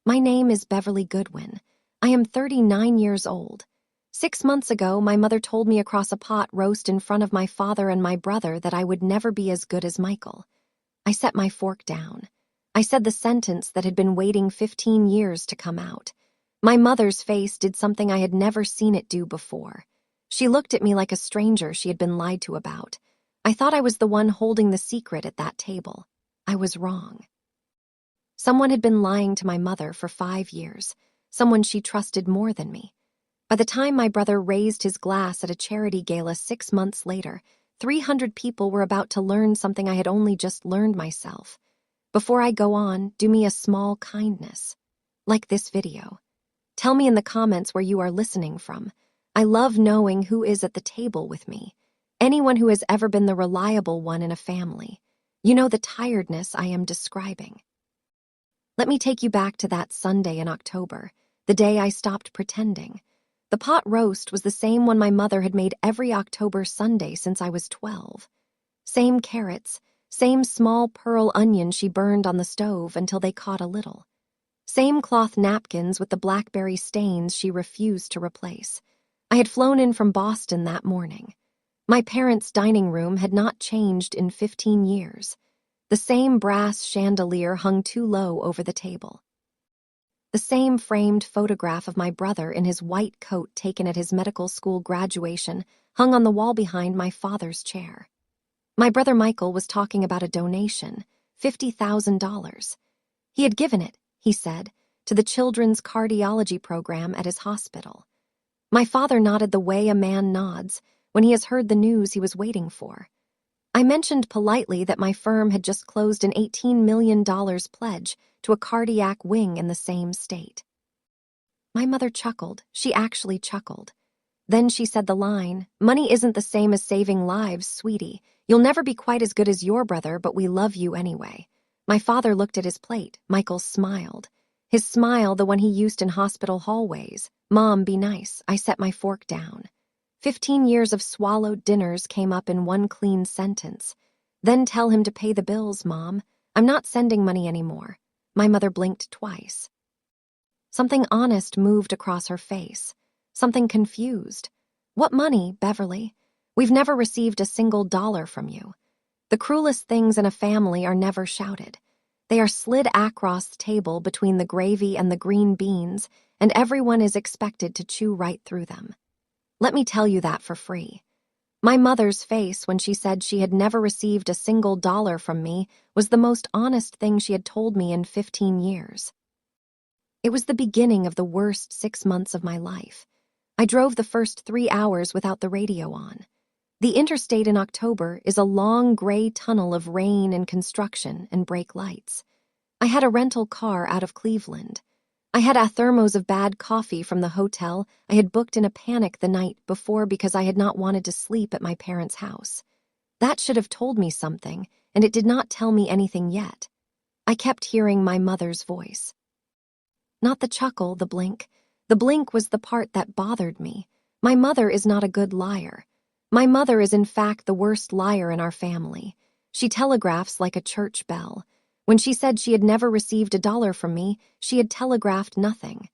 My name is Beverly Goodwin. I am 39 years old. 6 months ago, my mother told me across a pot roast in front of my father and my brother that I would never be as good as Michael. I set my fork down. I said the sentence that had been waiting 15 years to come out. My mother's face did something I had never seen it do before. She looked at me like a stranger she had been lied to about. I thought I was the one holding the secret at that table. I was wrong. Someone had been lying to my mother for 5 years, someone she trusted more than me. By the time my brother raised his glass at a charity gala 6 months later, 300 people were about to learn something I had only just learned myself. Before I go on, do me a small kindness. Like this video. Tell me in the comments where you are listening from. I love knowing who is at the table with me. Anyone who has ever been the reliable one in a family. You know the tiredness I am describing. Let me take you back to that Sunday in October, the day I stopped pretending. The pot roast was the same one my mother had made every October Sunday since I was 12. Same carrots, same small pearl onion she burned on the stove until they caught a little. Same cloth napkins with the blackberry stains she refused to replace. I had flown in from Boston that morning. My parents' dining room had not changed in 15 years. The same brass chandelier hung too low over the table. The same framed photograph of my brother in his white coat taken at his medical school graduation hung on the wall behind my father's chair. My brother Michael was talking about a donation, $50,000. He had given it, he said, to the children's cardiology program at his hospital. My father nodded the way a man nods when he has heard the news he was waiting for. I mentioned politely that my firm had just closed an $18 million pledge to a cardiac wing in the same state. My mother chuckled. She actually chuckled. Then she said the line, "Money isn't the same as saving lives, sweetie. You'll never be quite as good as your brother, but we love you anyway." My father looked at his plate. Michael smiled. His smile, the one he used in hospital hallways. "Mom, be nice." I set my fork down. 15 years of swallowed dinners came up in one clean sentence. "Then tell him to pay the bills, Mom. I'm not sending money anymore." My mother blinked twice. Something honest moved across her face. Something confused. "What money, Beverly? We've never received a single dollar from you." The cruelest things in a family are never shouted. They are slid across the table between the gravy and the green beans, and everyone is expected to chew right through them. Let me tell you that for free. My mother's face when she said she had never received a single dollar from me was the most honest thing she had told me in 15 years. It was the beginning of the worst 6 months of my life. I drove the first 3 hours without the radio on. The interstate in October is a long gray tunnel of rain and construction and brake lights. I had a rental car out of Cleveland. I had a thermos of bad coffee from the hotel I had booked in a panic the night before because I had not wanted to sleep at my parents' house. That should have told me something, and it did not tell me anything yet. I kept hearing my mother's voice. Not the chuckle, the blink. The blink was the part that bothered me. My mother is not a good liar. My mother is in fact the worst liar in our family. She telegraphs like a church bell. When she said she had never received a dollar from me, she had telegraphed nothing.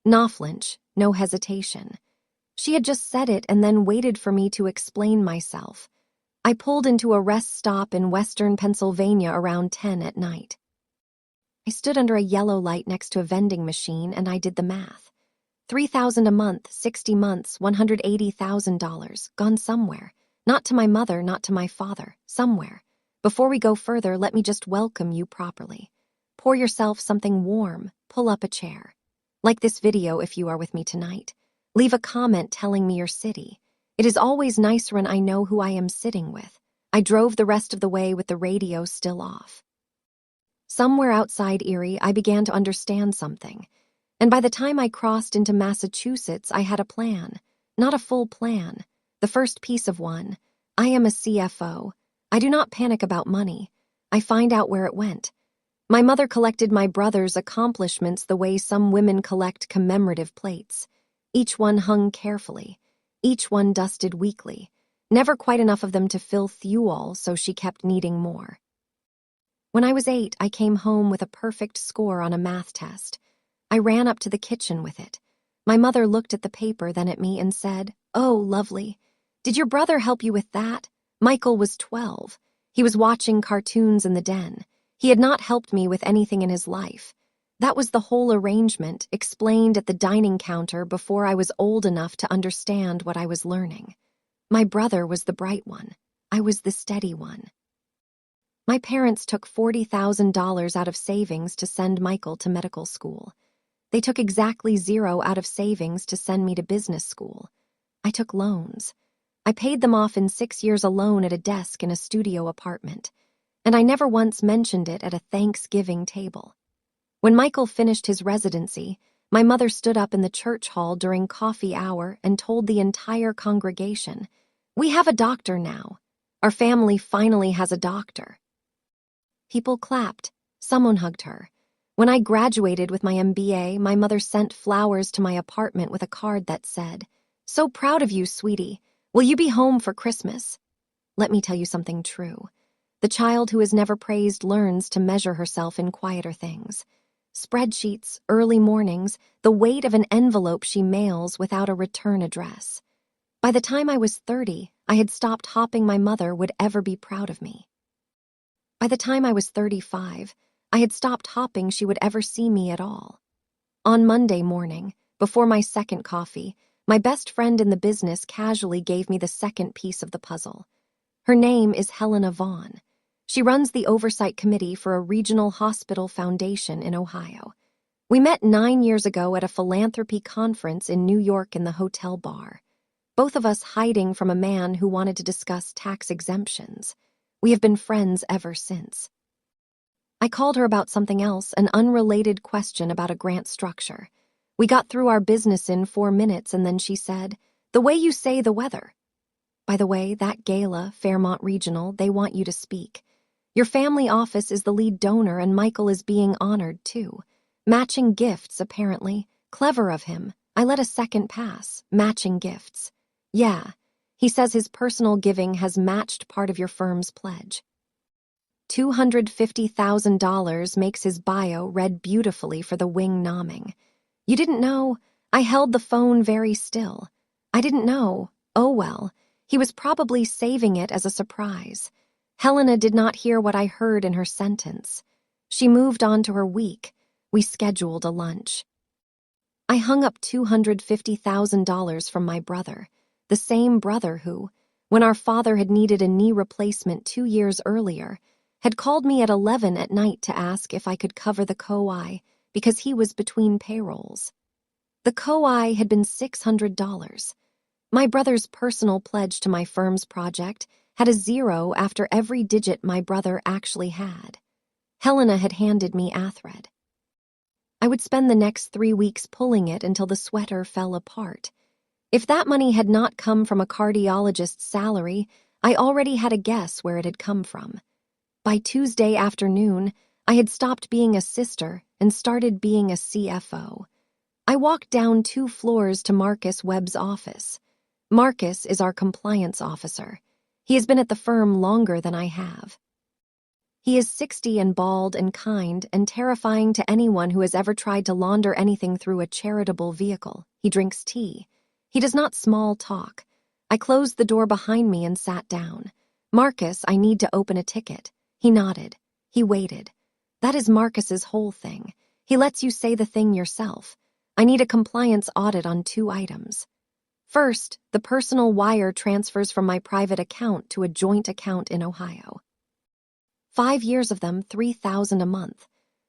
No flinch, no hesitation. She had just said it and then waited for me to explain myself. I pulled into a rest stop in western Pennsylvania around 10 at night. I stood under a yellow light next to a vending machine and I did the math. $3,000 a month, 60 months, $180,000, gone somewhere. Not to my mother, not to my father, somewhere. Before we go further, let me just welcome you properly. Pour yourself something warm, pull up a chair. Like this video if you are with me tonight. Leave a comment telling me your city. It is always nicer when I know who I am sitting with. I drove the rest of the way with the radio still off. Somewhere outside Erie, I began to understand something. And by the time I crossed into Massachusetts, I had a plan. Not a full plan. The first piece of one. I am a CFO. I do not panic about money. I find out where it went. My mother collected my brother's accomplishments the way some women collect commemorative plates. Each one hung carefully. Each one dusted weekly. Never quite enough of them to fill Thewol, so she kept needing more. When I was 8, I came home with a perfect score on a math test. I ran up to the kitchen with it. My mother looked at the paper, then at me, and said, "Oh, lovely. Did your brother help you with that?" Michael was 12. He was watching cartoons in the den. He had not helped me with anything in his life. That was the whole arrangement, explained at the dining counter before I was old enough to understand what I was learning. My brother was the bright one. I was the steady one. My parents took $40,000 out of savings to send Michael to medical school. They took exactly zero out of savings to send me to business school. I took loans. I paid them off in 6 years alone at a desk in a studio apartment, and I never once mentioned it at a Thanksgiving table. When Michael finished his residency, my mother stood up in the church hall during coffee hour and told the entire congregation, "We have a doctor now. Our family finally has a doctor." People clapped. Someone hugged her. When I graduated with my MBA, my mother sent flowers to my apartment with a card that said, "So proud of you, sweetie. Will you be home for Christmas?" Let me tell you something true. The child who is never praised learns to measure herself in quieter things. Spreadsheets, early mornings, the weight of an envelope she mails without a return address. By the time I was 30, I had stopped hoping my mother would ever be proud of me. By the time I was 35, I had stopped hoping she would ever see me at all. On Monday morning, before my second coffee, my best friend in the business casually gave me the second piece of the puzzle. Her name is Helena Vaughn. She runs the oversight committee for a regional hospital foundation in Ohio. We met 9 years ago at a philanthropy conference in New York in the hotel bar. Both of us hiding from a man who wanted to discuss tax exemptions. We have been friends ever since. I called her about something else, an unrelated question about a grant structure. We got through our business in 4 minutes, and then she said, "The way you say the weather. By the way, that gala, Fairmont Regional, they want you to speak. Your family office is the lead donor, and Michael is being honored, too. Matching gifts, apparently. Clever of him. I let a second pass. Matching gifts. Yeah. He says his personal giving has matched part of your firm's pledge. $250,000 makes his bio read beautifully for the wing nomming. You didn't know? I held the phone very still. I didn't know. Oh well, he was probably saving it as a surprise. Helena did not hear what I heard in her sentence. She moved on to her week. We scheduled a lunch. I hung up $250,000 from my brother, the same brother who, when our father had needed a knee replacement 2 years earlier, had called me at 11 at night to ask if I could cover the COI because he was between payrolls. The COI had been $600. My brother's personal pledge to my firm's project had a 0 after every digit my brother actually had. Helena had handed me Athred. I would spend the next 3 weeks pulling it until the sweater fell apart. If that money had not come from a cardiologist's salary, I already had a guess where it had come from. By Tuesday afternoon, I had stopped being a sister and started being a CFO. I walked down 2 floors to Marcus Webb's office. Marcus is our compliance officer. He has been at the firm longer than I have. He is 60 and bald and kind and terrifying to anyone who has ever tried to launder anything through a charitable vehicle. He drinks tea. He does not small talk. I closed the door behind me and sat down. "Marcus, I need to open a ticket." He nodded. He waited. That is Marcus's whole thing. He lets you say the thing yourself. I need a compliance audit on 2 items. First, the personal wire transfers from my private account to a joint account in Ohio. 5 years of them, $3,000 a month.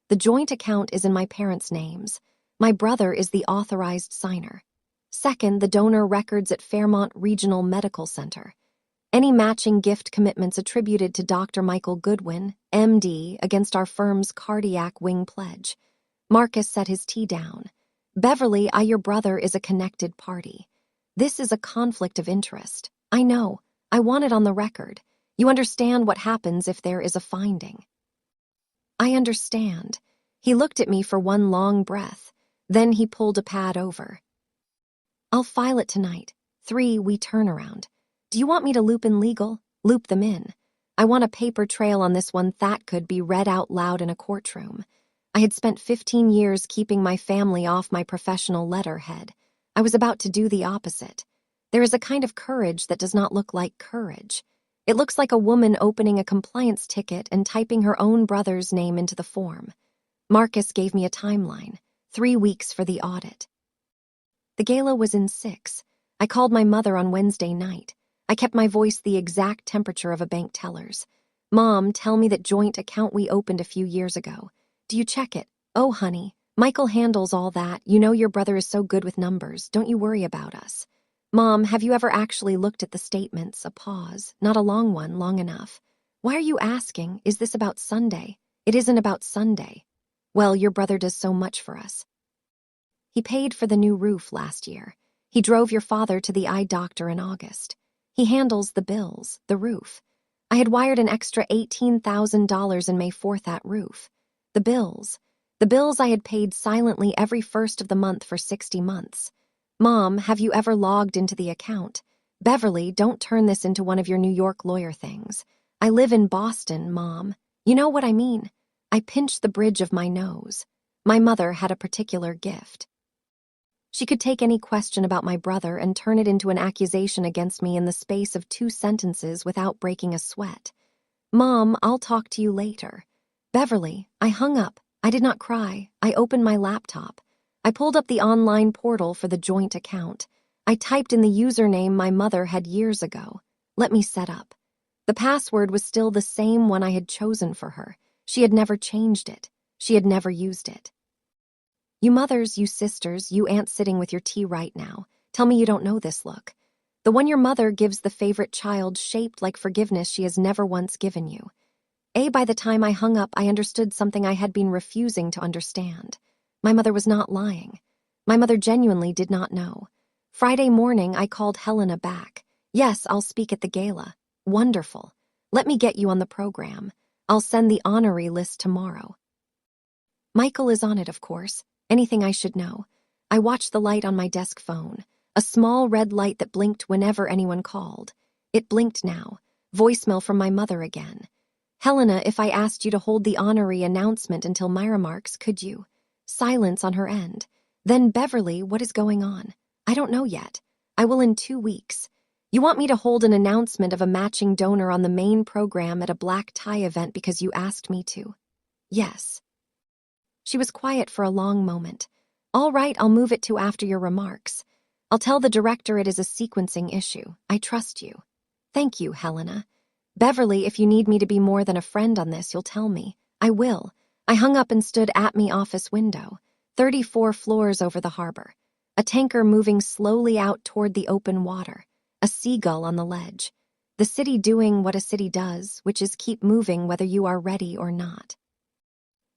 The joint account is in my parents' names. My brother is the authorized signer. Second, the donor records at Fairmont Regional Medical Center. Any matching gift commitments attributed to Dr. Michael Goodwin, MD, against our firm's cardiac wing pledge. Marcus set his tea down. "Beverly, your brother is a connected party. This is a conflict of interest. I know. I want it on the record. You understand what happens if there is a finding." I understand. He looked at me for one long breath. Then he pulled a pad over. "I'll file it tonight. 3 we turnaround. Do you want me to loop in legal? Loop them in. I want a paper trail on this one that could be read out loud in a courtroom. I had spent 15 years keeping my family off my professional letterhead. I was about to do the opposite. There is a kind of courage that does not look like courage. It looks like a woman opening a compliance ticket and typing her own brother's name into the form. Marcus gave me a timeline, 3 weeks for the audit. The gala was in 6. I called my mother on Wednesday night. I kept my voice the exact temperature of a bank teller's. Mom, tell me that joint account we opened a few years ago. Do you check it? Oh, honey, Michael handles all that. You know your brother is so good with numbers. Don't you worry about us. Mom, have you ever actually looked at the statements? A pause, not a long one, long enough. Why are you asking? Is this about Sunday? It isn't about Sunday. Well, your brother does so much for us. He paid for the new roof last year. He drove your father to the eye doctor in August. He handles the bills, the roof. I had wired an extra $18,000 in May for that roof. The bills I had paid silently every first of the month for 60 months. Mom, have you ever logged into the account? Beverly, don't turn this into one of your New York lawyer things. I live in Boston, Mom. You know what I mean? I pinched the bridge of my nose. My mother had a particular gift. She could take any question about my brother and turn it into an accusation against me in the space of 2 sentences without breaking a sweat. Mom, I'll talk to you later. Beverly, I hung up. I did not cry. I opened my laptop. I pulled up the online portal for the joint account. I typed in the username my mother had years ago. Let me set up. The password was still the same one I had chosen for her. She had never changed it. She had never used it. You mothers, you sisters, you aunts sitting with your tea right now, tell me you don't know this look. The one your mother gives the favorite child shaped like forgiveness she has never once given you. By the time I hung up, I understood something I had been refusing to understand. My mother was not lying. My mother genuinely did not know. Friday morning, I called Helena back. Yes, I'll speak at the gala. Wonderful. Let me get you on the program. I'll send the honoree list tomorrow. Michael is on it, of course. Anything I should know. I watched the light on my desk phone. A small red light that blinked whenever anyone called. It blinked now. Voicemail from my mother again. Helena, if I asked you to hold the honoree announcement until my remarks, could you? Silence on her end. Then Beverly, what is going on? I don't know yet. I will in 2 weeks. You want me to hold an announcement of a matching donor on the main program at a black tie event because you asked me to? Yes. She was quiet for a long moment. All right, I'll move it to after your remarks. I'll tell the director it is a sequencing issue. I trust you. Thank you, Helena. Beverly, if you need me to be more than a friend on this, you'll tell me. I will. I hung up and stood at me office window, 34 floors over the harbor. A tanker moving slowly out toward the open water. A seagull on the ledge. The city doing what a city does, which is keep moving whether you are ready or not.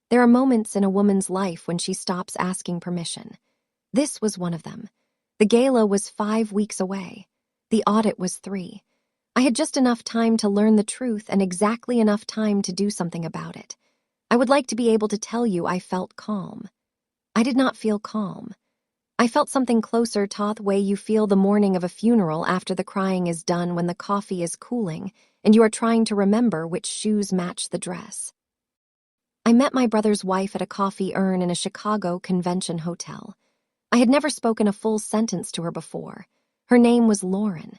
There are moments in a woman's life when she stops asking permission. This was one of them. The gala was 5 weeks away. The audit was 3. I had just enough time to learn the truth and exactly enough time to do something about it. I would like to be able to tell you I felt calm. I did not feel calm. I felt something closer to the way you feel the morning of a funeral after the crying is done when the coffee is cooling and you are trying to remember which shoes match the dress. I met my brother's wife at a coffee urn in a Chicago convention hotel. I had never spoken a full sentence to her before. Her name was Lauren.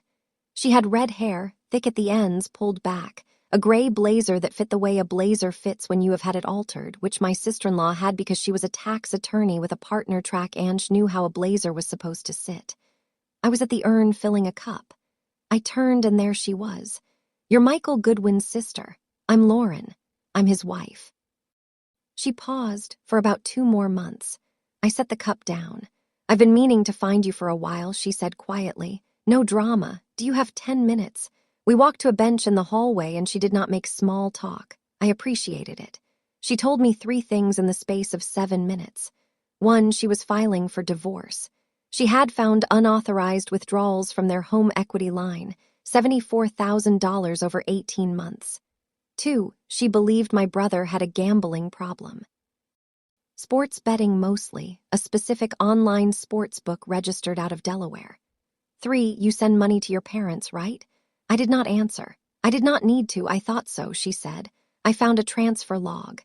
She had red hair, thick at the ends, pulled back, a gray blazer that fit the way a blazer fits when you have had it altered, which my sister-in-law had because she was a tax attorney with a partner track and she knew how a blazer was supposed to sit. I was at the urn filling a cup. I turned and there she was. You're Michael Goodwin's sister. I'm Lauren. I'm his wife. She paused for about 2 more months. I set the cup down. I've been meaning to find you for a while, she said quietly. No drama. Do you have 10 minutes? We walked to a bench in the hallway and she did not make small talk. I appreciated it. She told me 3 things in the space of 7 minutes. 1, she was filing for divorce. She had found unauthorized withdrawals from their home equity line, $74,000 over 18 months. 2, she believed my brother had a gambling problem. Sports betting mostly, a specific online sports book registered out of Delaware. 3, you send money to your parents, right? I did not answer. I did not need to, I thought so, she said. I found a transfer log.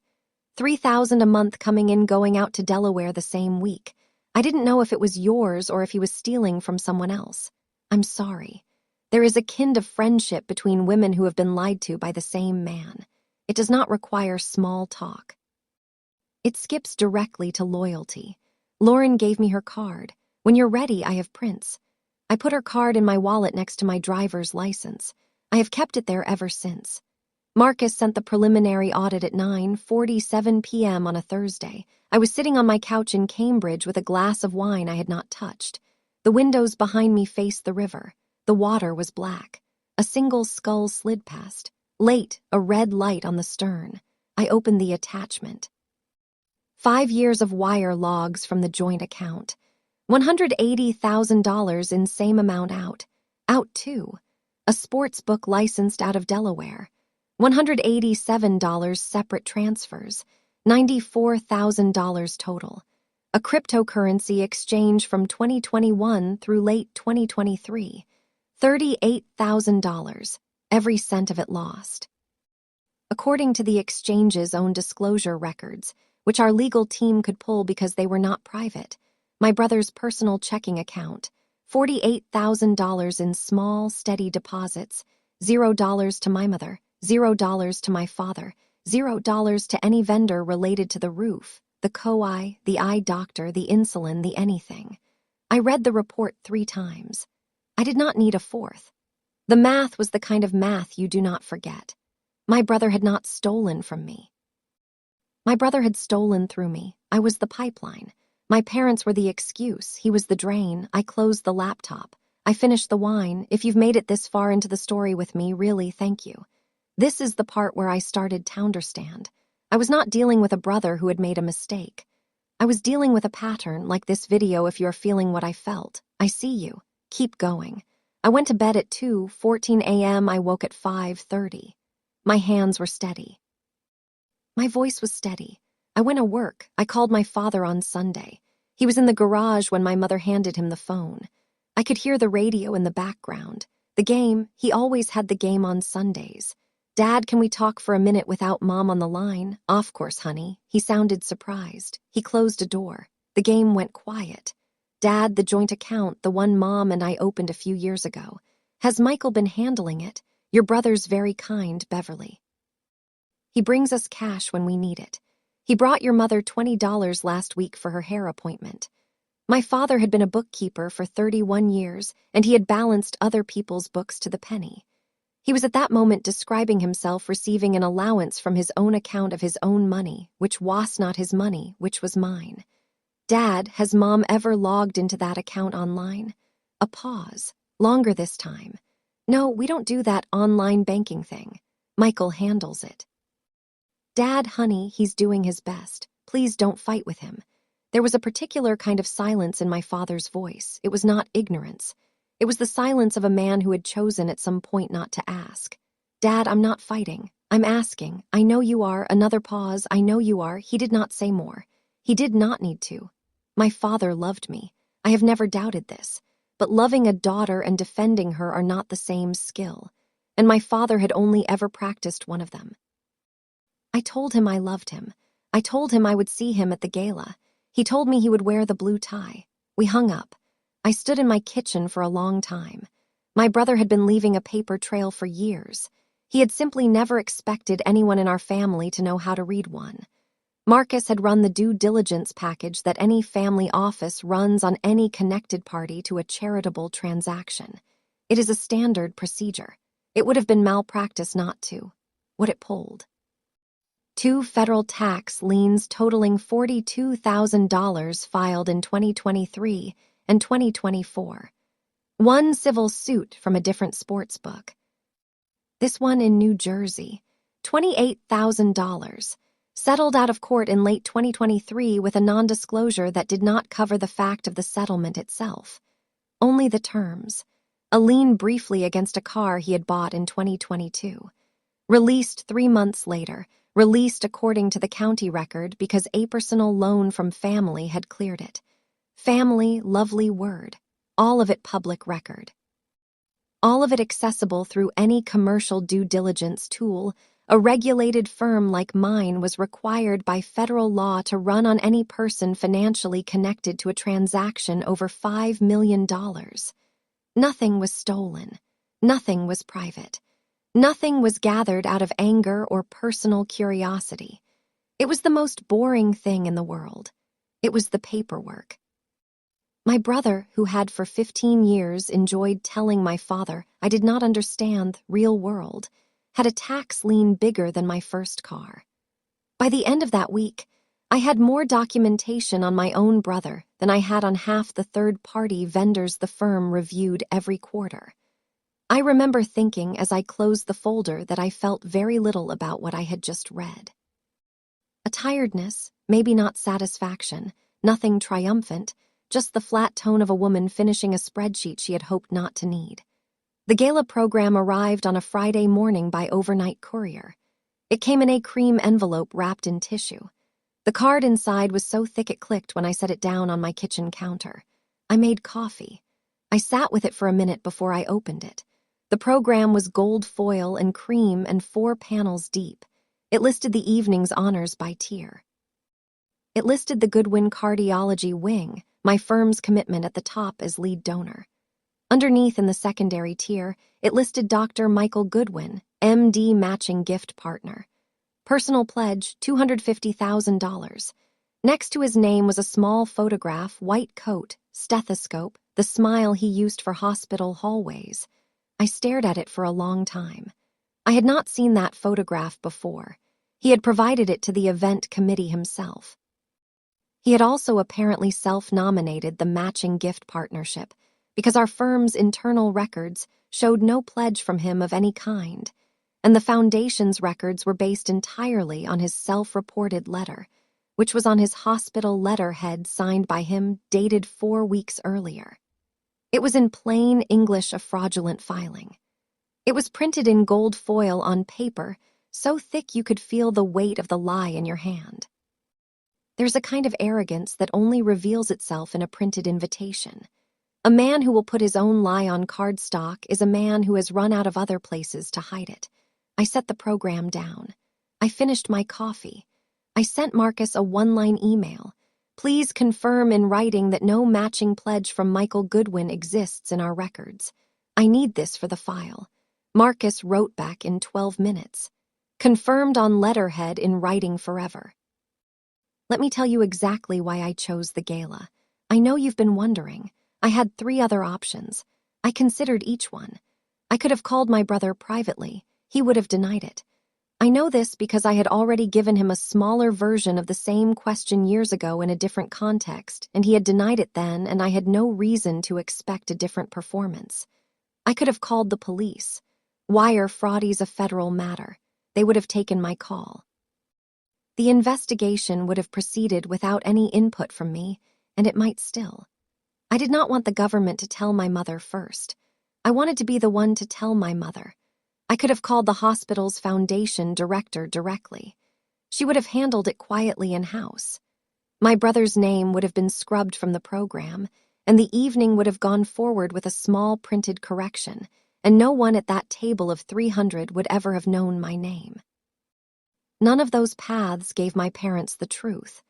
$3,000 a month coming in going out to Delaware the same week. I didn't know if it was yours or if he was stealing from someone else. I'm sorry. There is a kind of friendship between women who have been lied to by the same man. It does not require small talk. It skips directly to loyalty. Lauren gave me her card. When you're ready, I have prints. I put her card in my wallet next to my driver's license. I have kept it there ever since. Marcus sent the preliminary audit at 9:47 p.m. on a Thursday. I was sitting on my couch in Cambridge with a glass of wine I had not touched. The windows behind me faced the river. The water was black. A single scull slid past. Late, a red light on the stern. I opened the attachment. 5 years of wire logs from the joint account. $180,000 in same amount out. Out too. A sports book licensed out of Delaware. $187 separate transfers. $94,000 total. A cryptocurrency exchange from 2021 through late 2023. $38,000. Every cent of it lost. According to the exchange's own disclosure records, which our legal team could pull because they were not private, my brother's personal checking account, $48,000 in small, steady deposits, $0 to my mother, $0 to my father, $0 to any vendor related to the roof, the co-eye, the eye doctor, the insulin, the anything. I read the report 3 times. I did not need a 4th. The math was the kind of math you do not forget. My brother had not stolen from me. My brother had stolen through me. I was the pipeline. My parents were the excuse. He was the drain. I closed the laptop. I finished the wine. If you've made it this far into the story with me, really, thank you. This is the part where I started to understand. I was not dealing with a brother who had made a mistake. I was dealing with a pattern, like this video if you're feeling what I felt. I see you. Keep going. I went to bed at 2:14 a.m. I woke at 5:30. My hands were steady. My voice was steady. I went to work. I called my father on Sunday. He was in the garage when my mother handed him the phone. I could hear the radio in the background. The game, he always had the game on Sundays. Dad, can we talk for a minute without Mom on the line? Of course, honey. He sounded surprised. He closed a door. The game went quiet. Dad, the joint account, the one Mom and I opened a few years ago. Has Michael been handling it? Your brother's very kind, Beverly. He brings us cash when we need it. He brought your mother $20 last week for her hair appointment. My father had been a bookkeeper for 31 years, and he had balanced other people's books to the penny. He was at that moment describing himself receiving an allowance from his own account of his own money, which was not his money, which was mine. Dad, has Mom ever logged into that account online? A pause. Longer this time. No, we don't do that online banking thing. Michael handles it. Dad, honey, he's doing his best. Please don't fight with him. There was a particular kind of silence in my father's voice. It was not ignorance. It was the silence of a man who had chosen at some point not to ask. Dad, I'm not fighting. I'm asking. I know you are. Another pause. I know you are. He did not say more. He did not need to. My father loved me. I have never doubted this. But loving a daughter and defending her are not the same skill. And my father had only ever practiced one of them. I told him I loved him. I told him I would see him at the gala. He told me he would wear the blue tie. We hung up. I stood in my kitchen for a long time. My brother had been leaving a paper trail for years. He had simply never expected anyone in our family to know how to read one. Marcus had run the due diligence package that any family office runs on any connected party to a charitable transaction. It is a standard procedure. It would have been malpractice not to. What it pulled. 2 federal tax liens totaling $42,000 filed in 2023 and 2024. 1 civil suit from a different sports book. This one in New Jersey. $28,000. Settled out of court in late 2023 with a non-disclosure that did not cover the fact of the settlement itself. Only the terms. A lien briefly against a car he had bought in 2022. Released 3 months later. Released according to the county record because a personal loan from family had cleared it. Family, lovely word. All of it public record. All of it accessible through any commercial due diligence tool, A regulated firm like mine was required by federal law to run on any person financially connected to a transaction over $5 million. Nothing was stolen. Nothing was private. Nothing was gathered out of anger or personal curiosity. It was the most boring thing in the world. It was the paperwork. My brother, who had for 15 years enjoyed telling my father I did not understand the real world, had a tax lien bigger than my first car. By the end of that week, I had more documentation on my own brother than I had on half the third-party vendors the firm reviewed every quarter. I remember thinking as I closed the folder that I felt very little about what I had just read. A tiredness, maybe not satisfaction, nothing triumphant, just the flat tone of a woman finishing a spreadsheet she had hoped not to need. The Gala program arrived on a Friday morning by overnight courier. It came in a cream envelope wrapped in tissue. The card inside was so thick it clicked when I set it down on my kitchen counter. I made coffee. I sat with it for a minute before I opened it. The program was gold foil and cream and 4 panels deep. It listed the evening's honors by tier. It listed the Goodwin Cardiology Wing, my firm's commitment at the top as lead donor. Underneath in the secondary tier, it listed Dr. Michael Goodwin, MD matching gift partner. Personal pledge, $250,000. Next to his name was a small photograph, white coat, stethoscope, the smile he used for hospital hallways. I stared at it for a long time. I had not seen that photograph before. He had provided it to the event committee himself. He had also apparently self-nominated the matching gift partnership because our firm's internal records showed no pledge from him of any kind, and the foundation's records were based entirely on his self-reported letter, which was on his hospital letterhead signed by him dated 4 weeks earlier. It was in plain English, a fraudulent filing. It was printed in gold foil on paper, so thick you could feel the weight of the lie in your hand. There's a kind of arrogance that only reveals itself in a printed invitation. A man who will put his own lie on cardstock is a man who has run out of other places to hide it. I set the program down. I finished my coffee. I sent Marcus a one-line email. Please confirm in writing that no matching pledge from Michael Goodwin exists in our records. I need this for the file. Marcus wrote back in 12 minutes. Confirmed on letterhead in writing forever. Let me tell you exactly why I chose the Gala. I know you've been wondering. I had 3 other options. I considered each one. I could have called my brother privately. He would have denied it. I know this because I had already given him a smaller version of the same question years ago in a different context, and he had denied it then, and I had no reason to expect a different performance. I could have called the police. Wire fraud's a federal matter. They would have taken my call. The investigation would have proceeded without any input from me, and it might still. I did not want the government to tell my mother first. I wanted to be the one to tell my mother. I could have called the hospital's foundation director directly. She would have handled it quietly in-house. My brother's name would have been scrubbed from the program, and the evening would have gone forward with a small printed correction, and no one at that table of 300 would ever have known my name. None of those paths gave my parents the truth.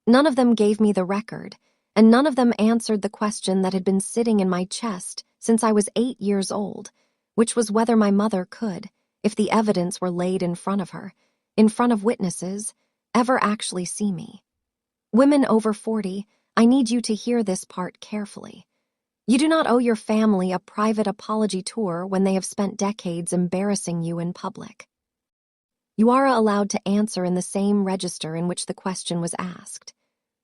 None of them gave me the record, and none of them answered the question that had been sitting in my chest since I was 8 years old, which was whether my mother could, if the evidence were laid in front of her, in front of witnesses, ever actually see me. Women over 40, I need you to hear this part carefully. You do not owe your family a private apology tour when they have spent decades embarrassing you in public. You are allowed to answer in the same register in which the question was asked.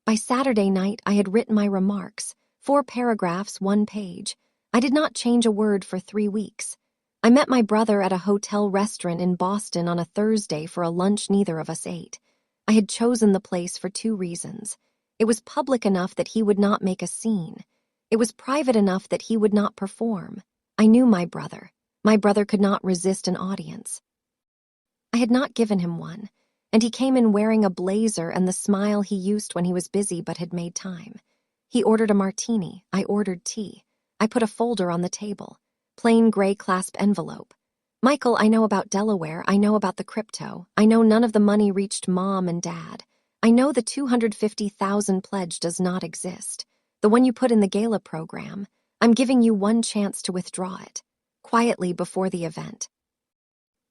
By Saturday night, I had written my remarks, 4 paragraphs, 1 page. I did not change a word for 3 weeks. I met my brother at a hotel restaurant in Boston on a Thursday for a lunch neither of us ate. I had chosen the place for 2 reasons. It was public enough that he would not make a scene. It was private enough that he would not perform. I knew my brother. My brother could not resist an audience. I had not given him one, and he came in wearing a blazer and the smile he used when he was busy but had made time. He ordered a martini. I ordered tea. I put a folder on the table. Plain gray clasp envelope. Michael, I know about Delaware. I know about the crypto. I know none of the money reached Mom and Dad. I know the 250,000 pledge does not exist. The one you put in the Gala program. I'm giving you one chance to withdraw it. Quietly before the event.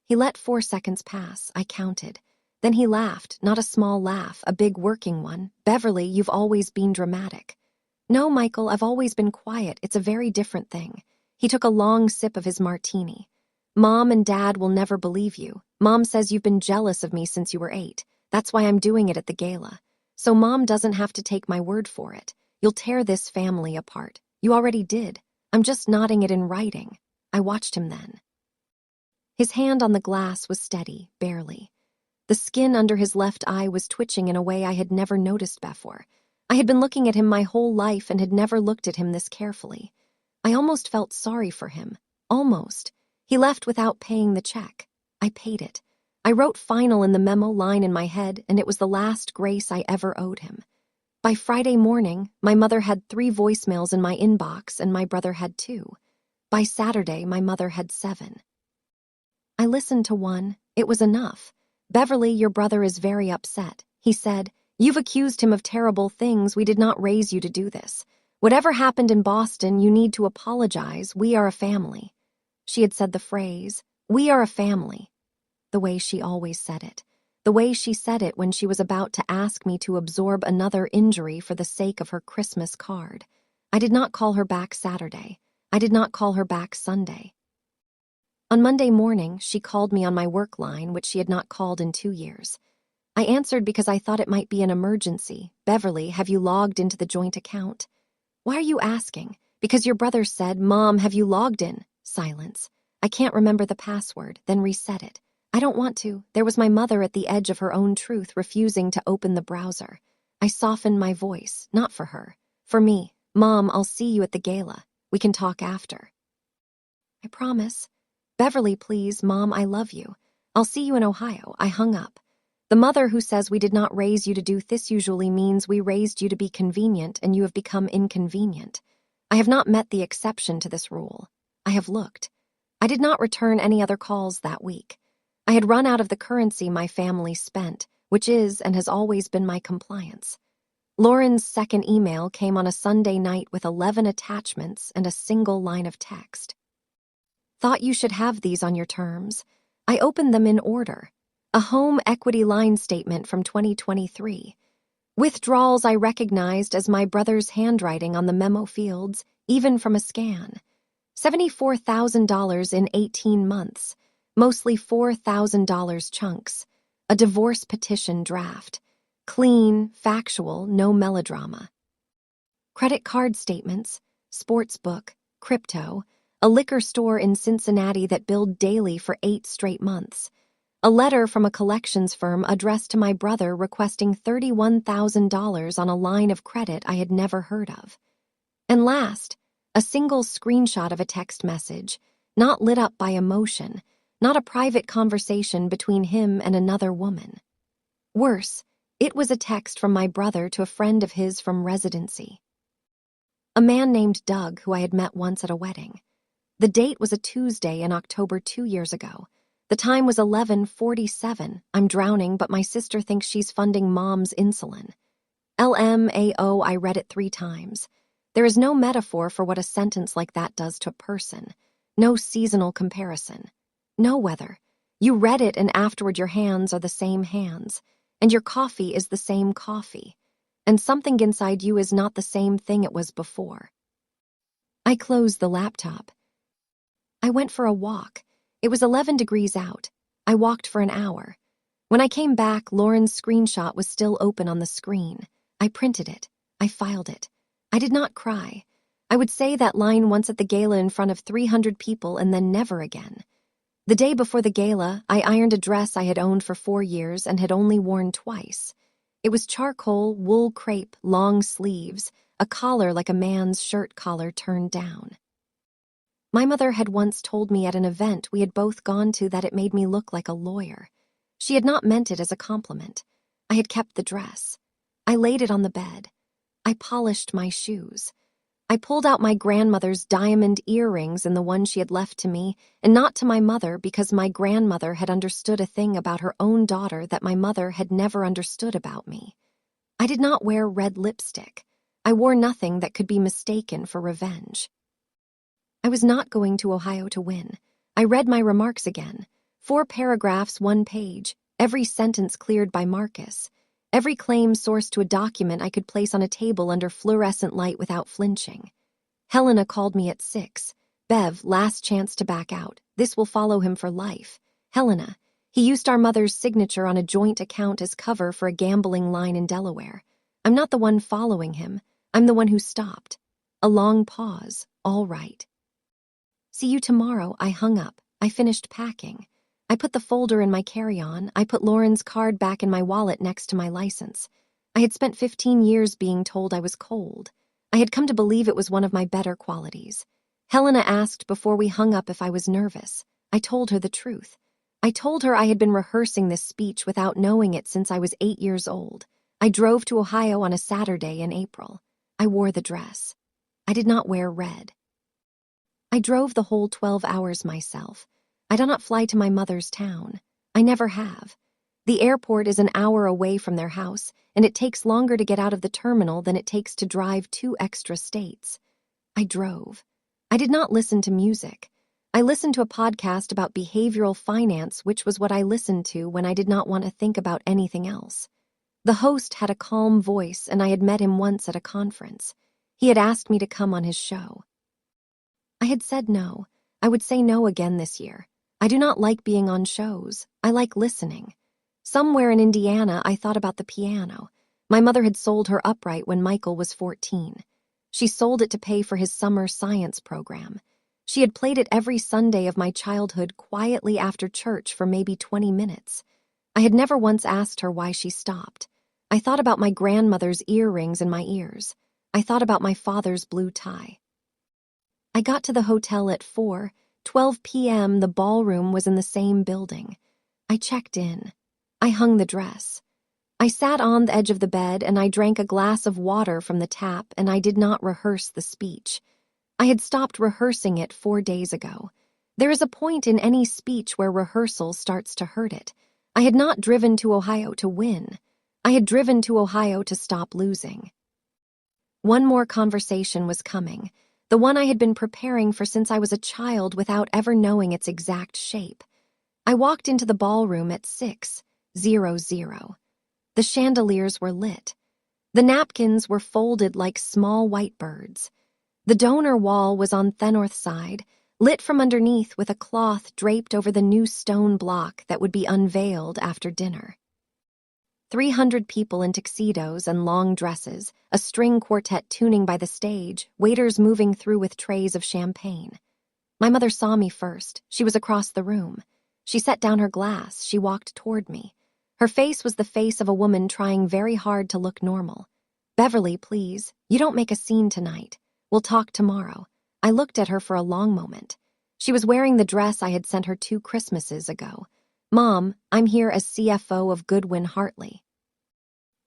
He let 4 seconds pass. I counted. Then he laughed, not a small laugh, a big working one. Beverly, you've always been dramatic. No, Michael, I've always been quiet. It's a very different thing. He took a long sip of his martini. Mom and Dad will never believe you. Mom says you've been jealous of me since you were 8. That's why I'm doing it at the gala. So Mom doesn't have to take my word for it. You'll tear this family apart. You already did. I'm just nodding it in writing. I watched him then. His hand on the glass was steady, barely. The skin under his left eye was twitching in a way I had never noticed before. I had been looking at him my whole life and had never looked at him this carefully. I almost felt sorry for him. Almost. He left without paying the check. I paid it. I wrote final in the memo line in my head, and it was the last grace I ever owed him. By Friday morning, my mother had 3 voicemails in my inbox and my brother had 2. By Saturday, my mother had 7. I listened to one. It was enough. Beverly, your brother is very upset. He said, you've accused him of terrible things. We did not raise you to do this. Whatever happened in Boston, you need to apologize. We are a family. She had said the phrase, we are a family. The way she always said it. The way she said it when she was about to ask me to absorb another injury for the sake of her Christmas card. I did not call her back Saturday. I did not call her back Sunday. On Monday morning, she called me on my work line, which she had not called in 2 years. I answered because I thought it might be an emergency. Beverly, have you logged into the joint account? Why are you asking? Because your brother said, Mom, have you logged in? Silence. I can't remember the password, then reset it. I don't want to. There was my mother at the edge of her own truth, refusing to open the browser. I softened my voice, not for her. For me. Mom, I'll see you at the gala. We can talk after. I promise. Beverly, please, Mom, I love you. I'll see you in Ohio. I hung up. The mother who says we did not raise you to do this usually means we raised you to be convenient and you have become inconvenient. I have not met the exception to this rule. I have looked. I did not return any other calls that week. I had run out of the currency my family spent, which is and has always been my compliance. Lauren's second email came on a Sunday night with 11 attachments and a single line of text. Thought you should have these on your terms. I opened them in order. A home equity line statement from 2023. Withdrawals I recognized as my brother's handwriting on the memo fields, even from a scan. $74,000 in 18 months, mostly $4,000 chunks. A divorce petition draft. Clean, factual, no melodrama. Credit card statements, sports book, crypto, a liquor store in Cincinnati that billed daily for 8 straight months. A letter from a collections firm addressed to my brother requesting $31,000 on a line of credit I had never heard of. And last, a single screenshot of a text message, not lit up by emotion, not a private conversation between him and another woman. Worse, it was a text from my brother to a friend of his from residency. A man named Doug who I had met once at a wedding. The date was a Tuesday in October 2 years ago. The time was 11:47. I'm drowning, but my sister thinks she's funding Mom's insulin. LMAO, I read it 3 times. There is no metaphor for what a sentence like that does to a person. No seasonal comparison. No weather. You read it and afterward your hands are the same hands. And your coffee is the same coffee. And something inside you is not the same thing it was before. I closed the laptop. I went for a walk. It was 11 degrees out. I walked for an hour. When I came back, Lauren's screenshot was still open on the screen. I printed it. I filed it. I did not cry. I would say that line once at the gala in front of 300 people and then never again. The day before the gala, I ironed a dress I had owned for 4 years and had only worn twice. It was charcoal, wool crepe, long sleeves, a collar like a man's shirt collar turned down. My mother had once told me at an event we had both gone to that it made me look like a lawyer. She had not meant it as a compliment. I had kept the dress. I laid it on the bed. I polished my shoes. I pulled out my grandmother's diamond earrings and the one she had left to me, and not to my mother because my grandmother had understood a thing about her own daughter that my mother had never understood about me. I did not wear red lipstick. I wore nothing that could be mistaken for revenge. I was not going to Ohio to win. I read my remarks again. 4 paragraphs, 1 page, every sentence cleared by Marcus. Every claim sourced to a document I could place on a table under fluorescent light without flinching. Helena called me at 6. Bev, last chance to back out. This will follow him for life. Helena, he used our mother's signature on a joint account as cover for a gambling line in Delaware. I'm not the one following him. I'm the one who stopped. A long pause. All right. See you tomorrow. I hung up. I finished packing. I put the folder in my carry-on. I put Lauren's card back in my wallet next to my license. I had spent 15 years being told I was cold. I had come to believe it was one of my better qualities. Helena asked before we hung up if I was nervous. I told her the truth. I told her I had been rehearsing this speech without knowing it since I was 8 years old. I drove to Ohio on a Saturday in April. I wore the dress. I did not wear red. I drove the whole 12 hours myself. I do not fly to my mother's town. I never have. The airport is an hour away from their house, and it takes longer to get out of the terminal than it takes to drive 2 extra states. I drove. I did not listen to music. I listened to a podcast about behavioral finance, which was what I listened to when I did not want to think about anything else. The host had a calm voice, and I had met him once at a conference. He had asked me to come on his show. I had said no. I would say no again this year. I do not like being on shows. I like listening. Somewhere in Indiana, I thought about the piano. My mother had sold her upright when Michael was 14. She sold it to pay for his summer science program. She had played it every Sunday of my childhood quietly after church for maybe 20 minutes. I had never once asked her why she stopped. I thought about my grandmother's earrings in my ears. I thought about my father's blue tie. I got to the hotel at 4:12 p.m. The ballroom was in the same building. I checked in. I hung the dress. I sat on the edge of the bed and I drank a glass of water from the tap, and I did not rehearse the speech. I had stopped rehearsing it 4 days ago. There is a point in any speech where rehearsal starts to hurt it. I had not driven to Ohio to win. I had driven to Ohio to stop losing. One more conversation was coming, the one I had been preparing for since I was a child without ever knowing its exact shape. I walked into the ballroom at 6:00. The chandeliers were lit. The napkins were folded like small white birds. The donor wall was on the north side, lit from underneath with a cloth draped over the new stone block that would be unveiled after dinner. 300 people in tuxedos and long dresses, a string quartet tuning by the stage, waiters moving through with trays of champagne. My mother saw me first. She was across the room. She set down her glass. She walked toward me. Her face was the face of a woman trying very hard to look normal. "Beverly, please, you don't make a scene tonight. We'll talk tomorrow." I looked at her for a long moment. She was wearing the dress I had sent her 2 Christmases ago. "Mom, I'm here as CFO of Goodwin Hartley.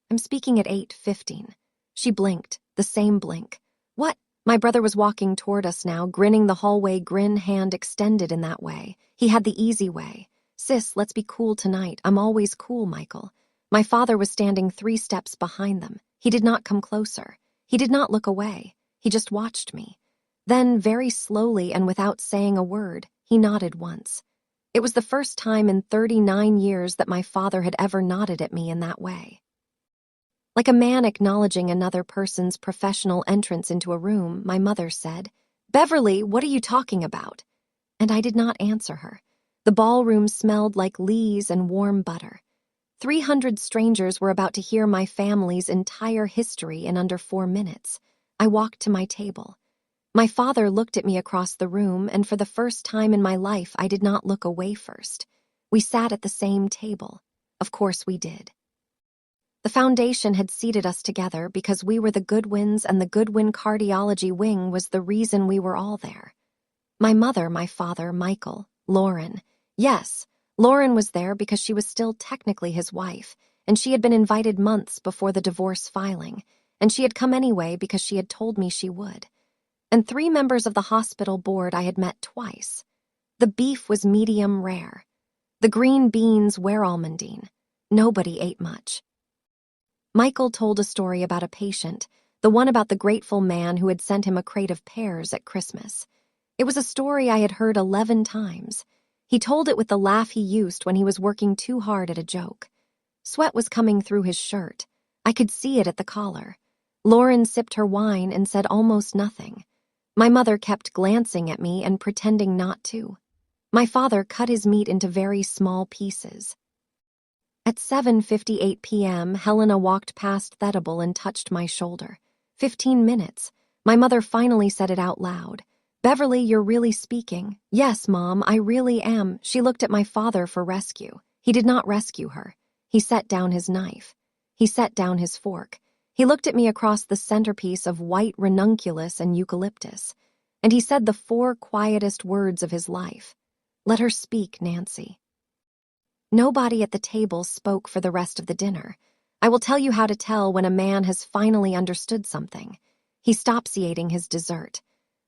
I'm speaking at 8:15. She blinked, the same blink. "What?" My brother was walking toward us now, grinning the hallway grin, hand extended in that way. He had the easy way. "Sis, let's be cool tonight. I'm always cool, Michael." My father was standing 3 steps behind them. He did not come closer. He did not look away. He just watched me. Then, very slowly and without saying a word, he nodded once. It was the first time in 39 years that my father had ever nodded at me in that way. Like a man acknowledging another person's professional entrance into a room, my mother said, "Beverly, what are you talking about?" And I did not answer her. The ballroom smelled like lees and warm butter. 300 strangers were about to hear my family's entire history in under 4 minutes. I walked to my table. My father looked at me across the room, and for the first time in my life, I did not look away first. We sat at the same table. Of course we did. The foundation had seated us together because we were the Goodwins, and the Goodwin cardiology wing was the reason we were all there. My mother, my father, Michael, Lauren. Yes, Lauren was there because she was still technically his wife, and she had been invited months before the divorce filing, and she had come anyway because she had told me she would. and 3 members of the hospital board I had met twice. The beef was medium rare. The green beans were almondine. Nobody ate much. Michael told a story about a patient, the one about the grateful man who had sent him a crate of pears at Christmas. It was a story I had heard 11 times. He told it with the laugh he used when he was working too hard at a joke. Sweat was coming through his shirt. I could see it at the collar. Lauren sipped her wine and said almost nothing. My mother kept glancing at me and pretending not to. My father cut his meat into very small pieces. At 7:58 p.m., Helena walked past Thedible and touched my shoulder. 15 minutes. My mother finally said it out loud. "Beverly, you're really speaking." "Yes, Mom, I really am." She looked at my father for rescue. He did not rescue her. He set down his knife. He set down his fork. He looked at me across the centerpiece of white ranunculus and eucalyptus, and he said the 4 quietest words of his life. "Let her speak, Nancy." Nobody at the table spoke for the rest of the dinner. I will tell you how to tell when a man has finally understood something. He stops eating his dessert.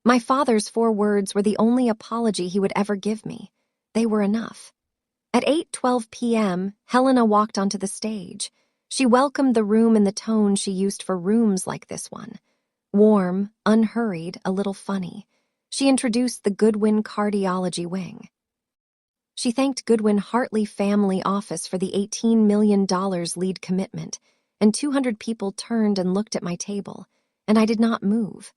My father's 4 words were the only apology he would ever give me. They were enough. At 8:12 p.m., Helena walked onto the stage. She welcomed the room in the tone she used for rooms like this one. Warm, unhurried, a little funny. She introduced the Goodwin cardiology wing. She thanked Goodwin Hartley Family Office for the $18 million lead commitment, and 200 people turned and looked at my table, and I did not move.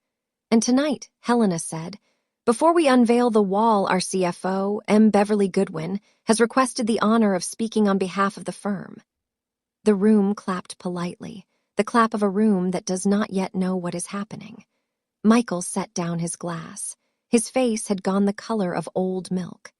And tonight, Helena said, "Before we unveil the wall, our CFO, M. Beverly Goodwin, has requested the honor of speaking on behalf of the firm." The room clapped politely, the clap of a room that does not yet know what is happening. Michael set down his glass. His face had gone the color of old milk.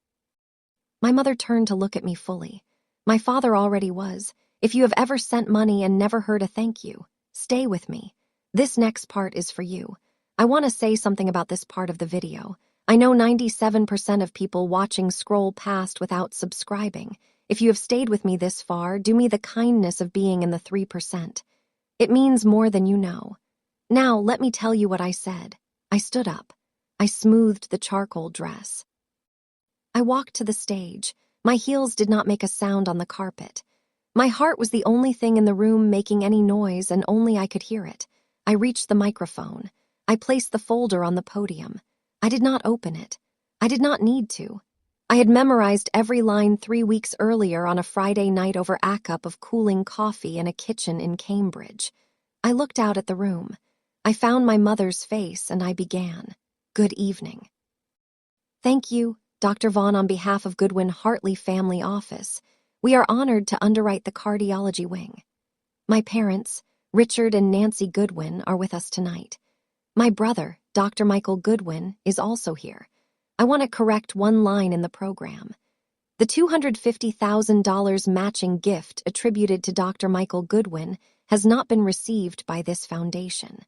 My mother turned to look at me fully. My father already was. "If you have ever sent money and never heard a thank you, stay with me. This next part is for you. I want to say something about this part of the video. I know 97% of people watching scroll past without subscribing. If you have stayed with me this far, do me the kindness of being in the 3%. It means more than you know. Now, let me tell you what I said." I stood up. I smoothed the charcoal dress. I walked to the stage. My heels did not make a sound on the carpet. My heart was the only thing in the room making any noise, and only I could hear it. I reached the microphone. I placed the folder on the podium. I did not open it. I did not need to. I had memorized every line 3 weeks earlier on a Friday night over a cup of cooling coffee in a kitchen in Cambridge. I looked out at the room. I found my mother's face, and I began. "Good evening." "Thank you, Dr. Vaughn, on behalf of Goodwin Hartley Family Office. We are honored to underwrite the cardiology wing. My parents, Richard and Nancy Goodwin, are with us tonight. My brother, Dr. Michael Goodwin, is also here. I want to correct one line in the program. The $250,000 matching gift attributed to Dr. Michael Goodwin has not been received by this foundation.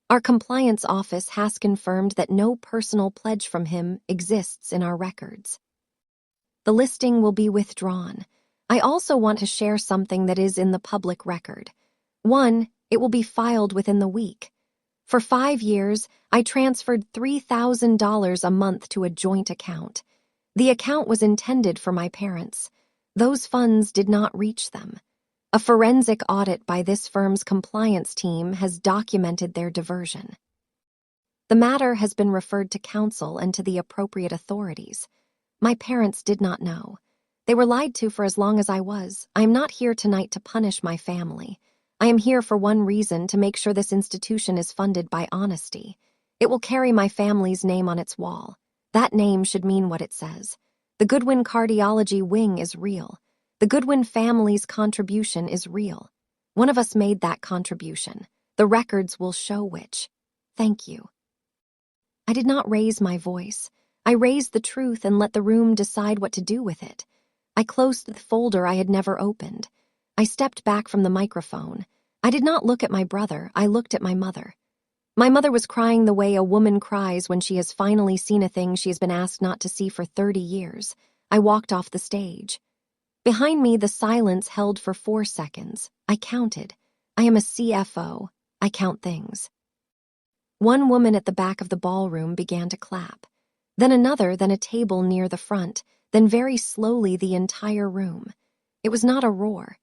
Our compliance office has confirmed that no personal pledge from him exists in our records. The listing will be withdrawn. I also want to share something that is in the public record. 1, it will be filed within the week. For 5 years, I transferred $3,000 a month to a joint account. The account was intended for my parents. Those funds did not reach them. A forensic audit by this firm's compliance team has documented their diversion. The matter has been referred to counsel and to the appropriate authorities. My parents did not know. They were lied to for as long as I was. I am not here tonight to punish my family. I am here for one reason: to make sure this institution is funded by honesty. It will carry my family's name on its wall. That name should mean what it says. The Goodwin Cardiology Wing is real. The Goodwin family's contribution is real. One of us made that contribution. The records will show which. Thank you. I did not raise my voice. I raised the truth and let the room decide what to do with it. I closed the folder I had never opened. I stepped back from the microphone. I did not look at my brother. I looked at my mother. My mother was crying the way a woman cries when she has finally seen a thing she has been asked not to see for 30 years. I walked off the stage. Behind me, the silence held for 4 seconds. I counted. I am a CFO. I count things. One woman at the back of the ballroom began to clap. Then another, then a table near the front, then very slowly the entire room. It was not a roar.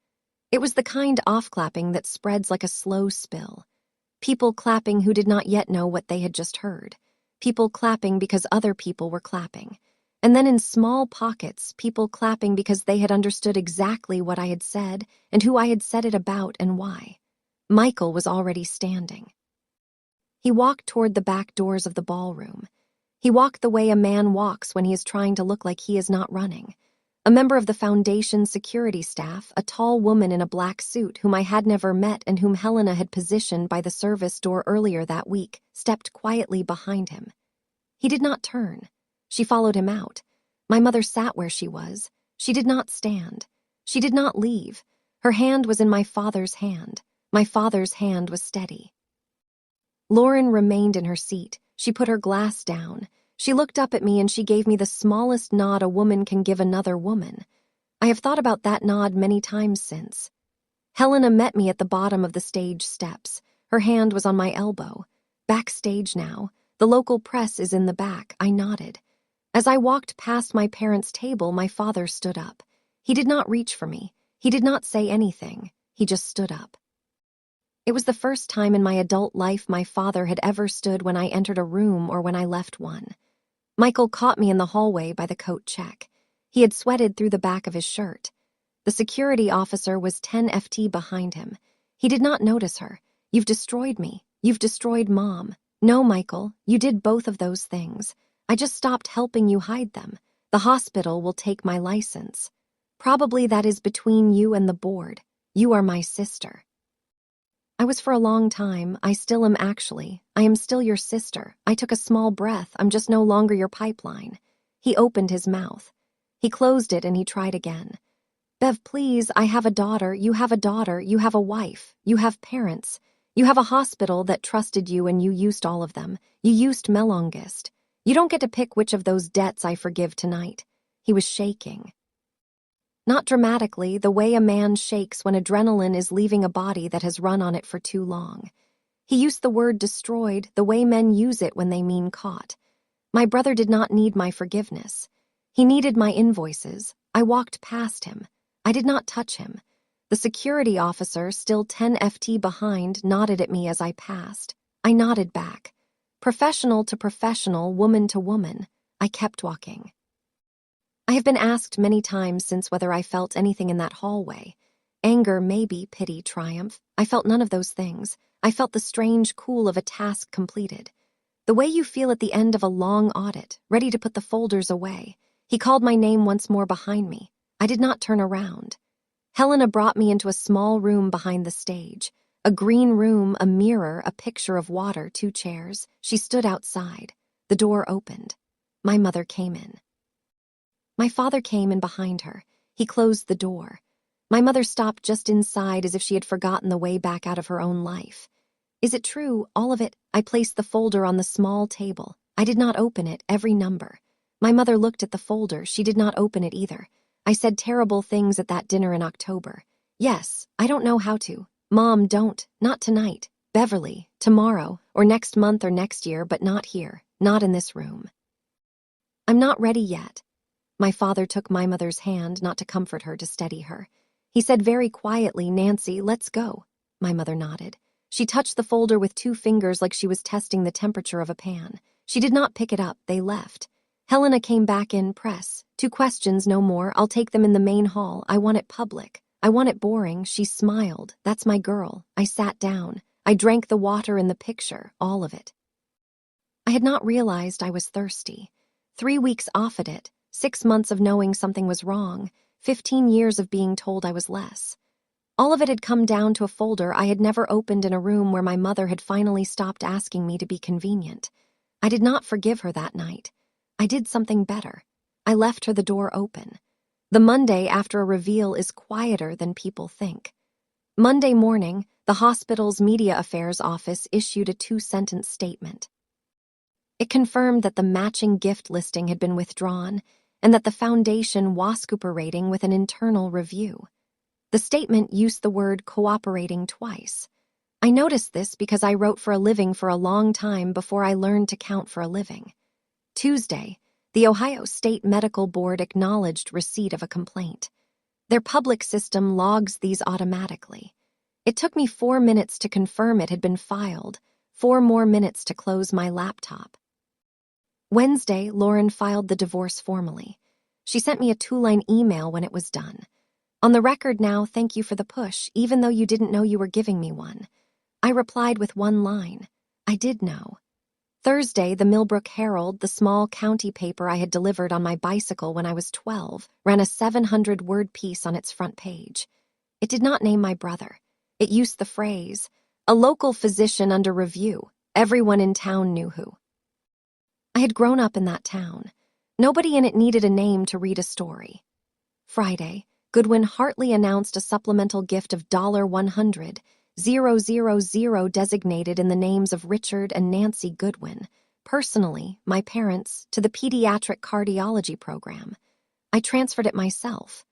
It was the kind off-clapping that spreads like a slow spill. People clapping who did not yet know what they had just heard. People clapping because other people were clapping. And then in small pockets, people clapping because they had understood exactly what I had said and who I had said it about and why. Michael was already standing. He walked toward the back doors of the ballroom. He walked the way a man walks when he is trying to look like he is not running. A member of the foundation's security staff, a tall woman in a black suit whom I had never met and whom Helena had positioned by the service door earlier that week, stepped quietly behind him. He did not turn. She followed him out. My mother sat where she was. She did not stand. She did not leave. Her hand was in my father's hand. My father's hand was steady. Lauren remained in her seat. She put her glass down. She looked up at me and she gave me the smallest nod a woman can give another woman. I have thought about that nod many times since. Helena met me at the bottom of the stage steps. Her hand was on my elbow. Backstage now. The local press is in the back. I nodded. As I walked past my parents' table, my father stood up. He did not reach for me. He did not say anything. He just stood up. It was the first time in my adult life my father had ever stood when I entered a room or when I left one. Michael caught me in the hallway by the coat check. He had sweated through the back of his shirt. The security officer was 10 FT behind him. He did not notice her. You've destroyed me. You've destroyed Mom. No, Michael, you did both of those things. I just stopped helping you hide them. The hospital will take my license. Probably that is between you and the board. You are my sister. I was for a long time. I still am actually. I am still your sister. I took a small breath. I'm just no longer your pipeline. He opened his mouth. He closed it and he tried again. Bev, please, I have a daughter. You have a daughter. You have a wife. You have parents. You have a hospital that trusted you and you used all of them. You used Melongist. You don't get to pick which of those debts I forgive tonight. He was shaking. Not dramatically, the way a man shakes when adrenaline is leaving a body that has run on it for too long. He used the word destroyed the way men use it when they mean caught. My brother did not need my forgiveness. He needed my invoices. I walked past him. I did not touch him. The security officer, still 10 FT behind, nodded at me as I passed. I nodded back. Professional to professional, woman to woman. I kept walking. I have been asked many times since whether I felt anything in that hallway. Anger, maybe, pity, triumph. I felt none of those things. I felt the strange cool of a task completed. The way you feel at the end of a long audit, ready to put the folders away. He called my name once more behind me. I did not turn around. Helena brought me into a small room behind the stage. A green room, a mirror, a picture of water, 2 chairs. She stood outside. The door opened. My mother came in. My father came in behind her. He closed the door. My mother stopped just inside as if she had forgotten the way back out of her own life. Is it true, all of it? I placed the folder on the small table. I did not open it, every number. My mother looked at the folder. She did not open it either. I said terrible things at that dinner in October. Yes, I don't know how to. Mom, don't. Not tonight. Beverly, tomorrow, or next month or next year, but not here. Not in this room. I'm not ready yet. My father took my mother's hand, not to comfort her, to steady her. He said very quietly, Nancy, let's go. My mother nodded. She touched the folder with 2 fingers like she was testing the temperature of a pan. She did not pick it up. They left. Helena came back in, press. 2 questions, no more. I'll take them in the main hall. I want it public. I want it boring. She smiled. That's my girl. I sat down. I drank the water in the picture, all of it. I had not realized I was thirsty. 3 weeks off at it. 6 months of knowing something was wrong, 15 years of being told I was less. All of it had come down to a folder I had never opened in a room where my mother had finally stopped asking me to be convenient. I did not forgive her that night. I did something better. I left her the door open. The Monday after a reveal is quieter than people think. Monday morning, the hospital's media affairs office issued a 2-sentence statement. It confirmed that the matching gift listing had been withdrawn and that the foundation was cooperating with an internal review. The statement used the word cooperating twice. I noticed this because I wrote for a living for a long time before I learned to count for a living. Tuesday, the Ohio State Medical Board acknowledged receipt of a complaint. Their public system logs these automatically. It took me 4 minutes to confirm it had been filed, 4 more minutes to close my laptop. Wednesday, Lauren filed the divorce formally. She sent me a 2-line email when it was done. On the record now, thank you for the push, even though you didn't know you were giving me one. I replied with 1 line. I did know. Thursday, the Millbrook Herald, the small county paper I had delivered on my bicycle when I was 12, ran a 700-word piece on its front page. It did not name my brother. It used the phrase, "A local physician under review. Everyone in town knew who." I had grown up in that town. Nobody in it needed a name to read a story. Friday, Goodwin Hartley announced a supplemental gift of $100,000 designated in the names of Richard and Nancy Goodwin, personally, my parents, to the pediatric cardiology program. I transferred it myself.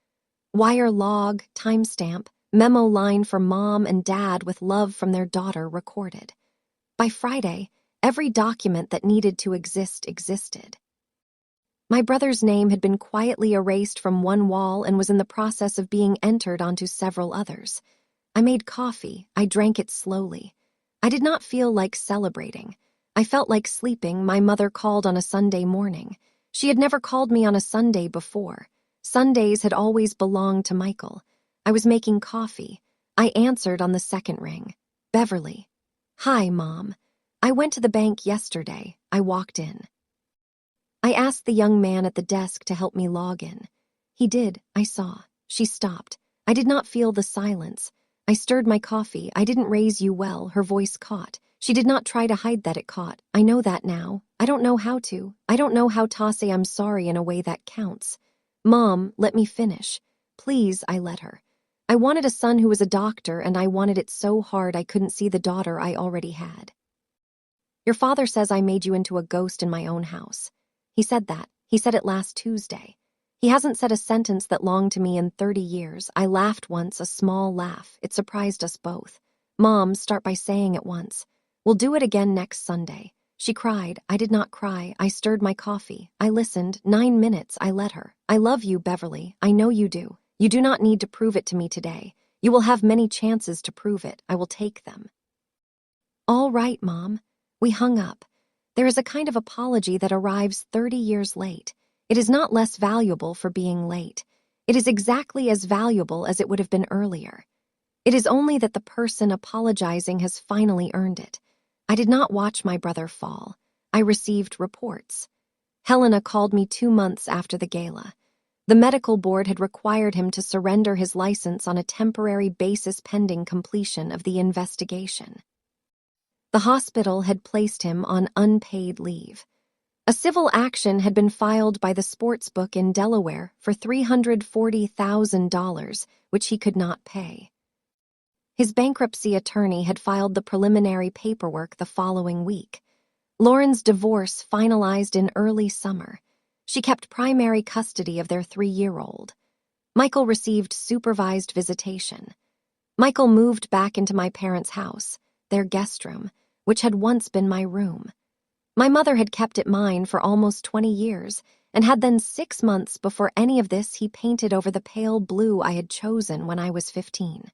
Wire log, timestamp, memo line for mom and dad with love from their daughter recorded. By Friday, every document that needed to exist existed. My brother's name had been quietly erased from one wall and was in the process of being entered onto several others. I made coffee. I drank it slowly. I did not feel like celebrating. I felt like sleeping. My mother called on a Sunday morning. She had never called me on a Sunday before. Sundays had always belonged to Michael. I was making coffee. I answered on the second ring. Beverly. Hi, Mom. I went to the bank yesterday. I walked in. I asked the young man at the desk to help me log in. He did, I saw. She stopped. I did not feel the silence. I stirred my coffee. I didn't raise you well. Her voice caught. She did not try to hide that it caught. I know that now. I don't know how to. I don't know how to say I'm sorry in a way that counts. Mom, let me finish. Please, I let her. I wanted a son who was a doctor, and I wanted it so hard I couldn't see the daughter I already had. Your father says I made you into a ghost in my own house. He said that. He said it last Tuesday. He hasn't said a sentence that long to me in 30 years. I laughed once, a small laugh. It surprised us both. Mom, start by saying it once. We'll do it again next Sunday. She cried. I did not cry. I stirred my coffee. I listened. 9 minutes. I let her. I love you, Beverly. I know you do. You do not need to prove it to me today. You will have many chances to prove it. I will take them. All right, Mom. We hung up. There is a kind of apology that arrives 30 years late. It is not less valuable for being late. It is exactly as valuable as it would have been earlier. It is only that the person apologizing has finally earned it. I did not watch my brother fall. I received reports. Helena called me 2 months after the gala. The medical board had required him to surrender his license on a temporary basis pending completion of the investigation. The hospital had placed him on unpaid leave. A civil action had been filed by the sportsbook in Delaware for $340,000, which he could not pay. His bankruptcy attorney had filed the preliminary paperwork the following week. Lauren's divorce finalized in early summer. She kept primary custody of their 3-year-old. Michael received supervised visitation. Michael moved back into my parents' house, their guest room, which had once been my room. My mother had kept it mine for almost 20 years, and had then 6 months before any of this he painted over the pale blue I had chosen when I was 15.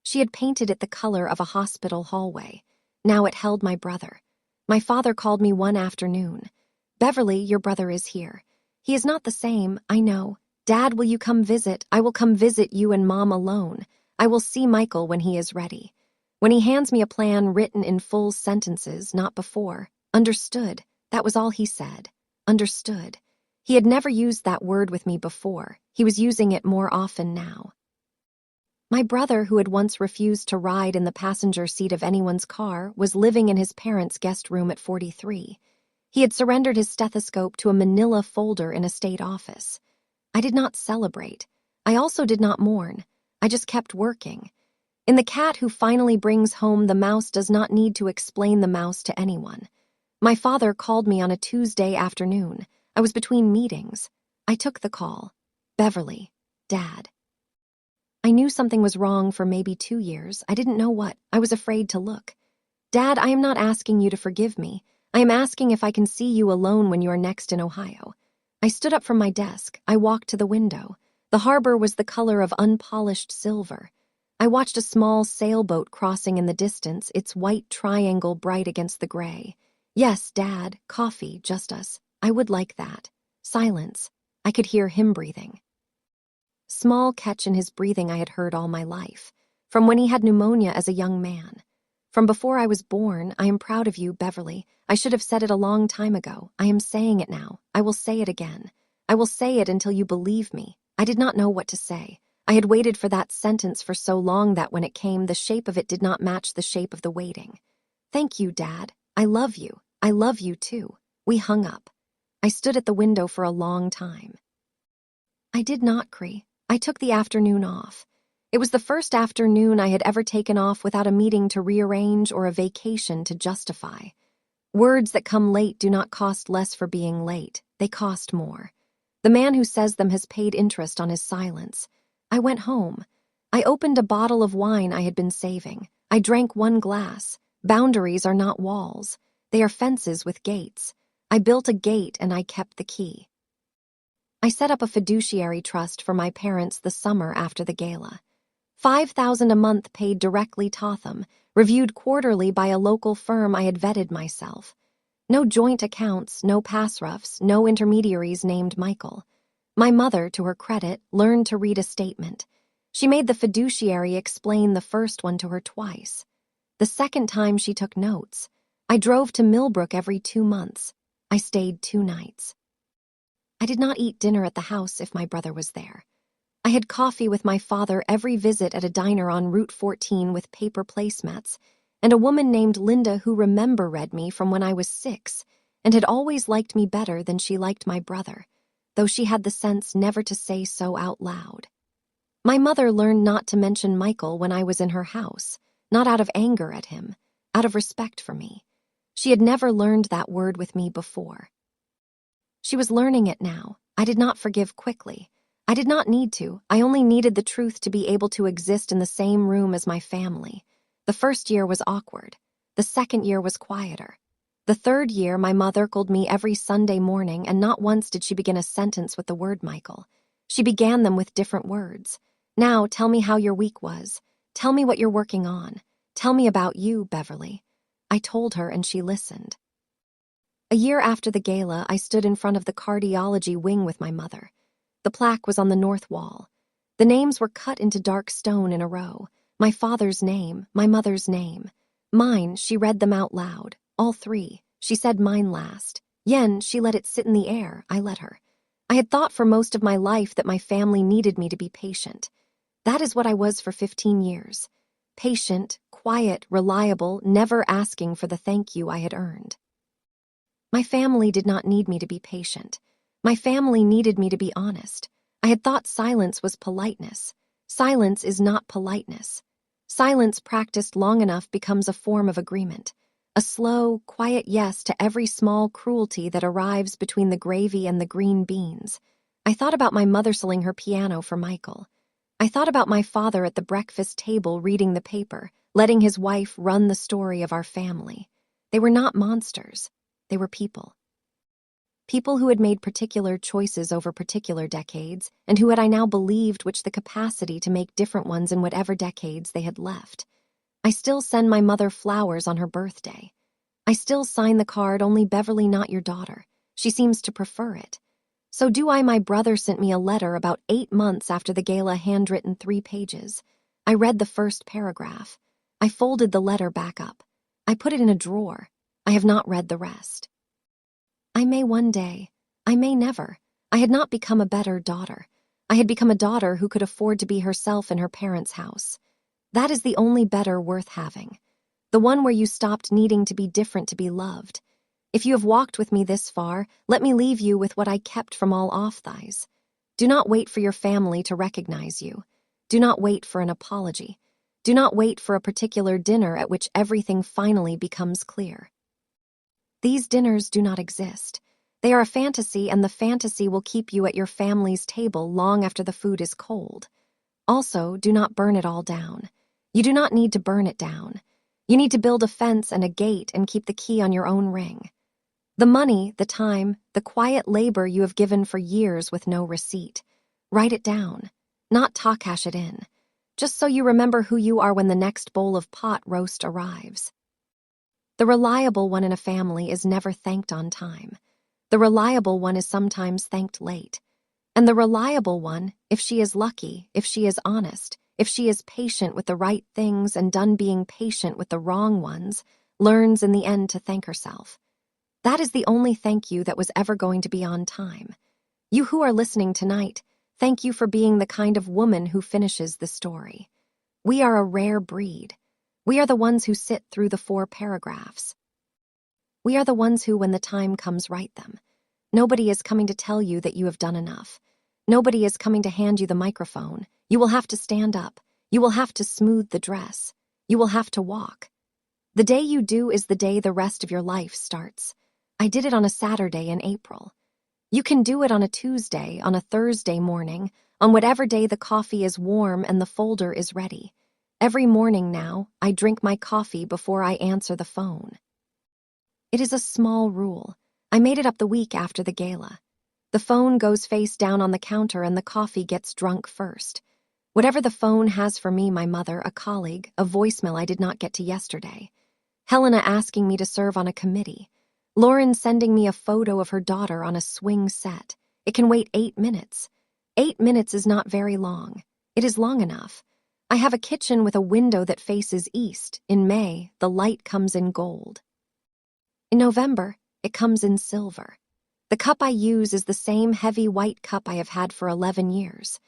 She had painted it the color of a hospital hallway. Now it held my brother. My father called me one afternoon. Beverly, your brother is here. He is not the same, I know. Dad, will you come visit? I will come visit you and Mom alone. I will see Michael when he is ready. When he hands me a plan written in full sentences, not before. Understood. That was all he said. Understood. He had never used that word with me before. He was using it more often now. My brother, who had once refused to ride in the passenger seat of anyone's car, was living in his parents' guest room at 43. He had surrendered his stethoscope to a manila folder in a state office. I did not celebrate. I also did not mourn. I just kept working. In The Cat Who Finally Brings Home the Mouse does not need to explain the mouse to anyone. My father called me on a Tuesday afternoon. I was between meetings. I took the call. Beverly, Dad. I knew something was wrong for maybe 2 years. I didn't know what. I was afraid to look. Dad, I am not asking you to forgive me. I am asking if I can see you alone when you are next in Ohio. I stood up from my desk. I walked to the window. The harbor was the color of unpolished silver. I watched a small sailboat crossing in the distance, its white triangle bright against the gray. Yes, Dad, coffee, just us. I would like that. Silence. I could hear him breathing. Small catch in his breathing I had heard all my life, from when he had pneumonia as a young man. From before I was born, I am proud of you, Beverly. I should have said it a long time ago. I am saying it now. I will say it again. I will say it until you believe me. I did not know what to say. I had waited for that sentence for so long that when it came, the shape of it did not match the shape of the waiting. Thank you, Dad. I love you. I love you too. We hung up. I stood at the window for a long time. I did not cry. I took the afternoon off. It was the first afternoon I had ever taken off without a meeting to rearrange or a vacation to justify. Words that come late do not cost less for being late. They cost more. The man who says them has paid interest on his silence. I went home. I opened a bottle of wine I had been saving. I drank one glass. Boundaries are not walls. They are fences with gates. I built a gate and I kept the key. I set up a fiduciary trust for my parents the summer after the gala. $5,000 a month paid directly to them, reviewed quarterly by a local firm I had vetted myself. No joint accounts, no pass-roughs, no intermediaries named Michael. My mother, to her credit, learned to read a statement. She made the fiduciary explain the first one to her twice. The second time she took notes. I drove to Millbrook every 2 months. I stayed 2 nights. I did not eat dinner at the house if my brother was there. I had coffee with my father every visit at a diner on Route 14 with paper placemats, and a woman named Linda who read me from when I was 6 and had always liked me better than she liked my brother, though she had the sense never to say so out loud. My mother learned not to mention Michael when I was in her house, not out of anger at him, out of respect for me. She had never learned that word with me before. She was learning it now. I did not forgive quickly. I did not need to. I only needed the truth to be able to exist in the same room as my family. The first year was awkward. The second year was quieter. The third year, my mother called me every Sunday morning, and not once did she begin a sentence with the word Michael. She began them with different words. Now, tell me how your week was. Tell me what you're working on. Tell me about you, Beverly. I told her, and she listened. A year after the gala, I stood in front of the cardiology wing with my mother. The plaque was on the north wall. The names were cut into dark stone in a row. My father's name, my mother's name. Mine, she read them out loud. All 3. She said mine last. Yen, she let it sit in the air. I let her. I had thought for most of my life that my family needed me to be patient. That is what I was for 15 years. Patient, quiet, reliable, never asking for the thank you I had earned. My family did not need me to be patient. My family needed me to be honest. I had thought silence was politeness. Silence is not politeness. Silence practiced long enough becomes a form of agreement. A slow, quiet yes to every small cruelty that arrives between the gravy and the green beans. I thought about my mother selling her piano for Michael. I thought about my father at the breakfast table reading the paper, letting his wife run the story of our family. They were not monsters. They were people. People who had made particular choices over particular decades, and who had I now believed which the capacity to make different ones in whatever decades they had left. I still send my mother flowers on her birthday. I still sign the card, only Beverly, not your daughter. She seems to prefer it. So do I. My brother sent me a letter about 8 months after the gala, handwritten 3 pages. I read the first paragraph. I folded the letter back up. I put it in a drawer. I have not read the rest. I may one day. I may never. I had not become a better daughter. I had become a daughter who could afford to be herself in her parents' house. That is the only better worth having. The one where you stopped needing to be different to be loved. If you have walked with me this far, let me leave you with what I kept from all off-thighs. Do not wait for your family to recognize you. Do not wait for an apology. Do not wait for a particular dinner at which everything finally becomes clear. These dinners do not exist. They are a fantasy, and the fantasy will keep you at your family's table long after the food is cold. Also, do not burn it all down. You do not need to burn it down. You need to build a fence and a gate and keep the key on your own ring. The money, the time, the quiet labor you have given for years with no receipt. Write it down, not cash it in, just so you remember who you are when the next bowl of pot roast arrives. The reliable one in a family is never thanked on time. The reliable one is sometimes thanked late. And the reliable one, if she is lucky, if she is honest, if she is patient with the right things and done being patient with the wrong ones, learns in the end to thank herself. That is the only thank you that was ever going to be on time. You who are listening tonight, thank you for being the kind of woman who finishes the story. We are a rare breed. We are the ones who sit through the 4 paragraphs. We are the ones who, when the time comes, write them. Nobody is coming to tell you that you have done enough. Nobody is coming to hand you the microphone. You will have to stand up. You will have to smooth the dress. You will have to walk. The day you do is the day the rest of your life starts. I did it on a Saturday in April. You can do it on a Tuesday, on a Thursday morning, on whatever day the coffee is warm and the folder is ready. Every morning now, I drink my coffee before I answer the phone. It is a small rule. I made it up the week after the gala. The phone goes face down on the counter and the coffee gets drunk first. Whatever the phone has for me, my mother, a colleague, a voicemail I did not get to yesterday. Helena asking me to serve on a committee. Lauren sending me a photo of her daughter on a swing set. It can wait 8 minutes. 8 minutes is not very long. It is long enough. I have a kitchen with a window that faces east. In May, the light comes in gold. In November, it comes in silver. The cup I use is the same heavy white cup I have had for 11 years.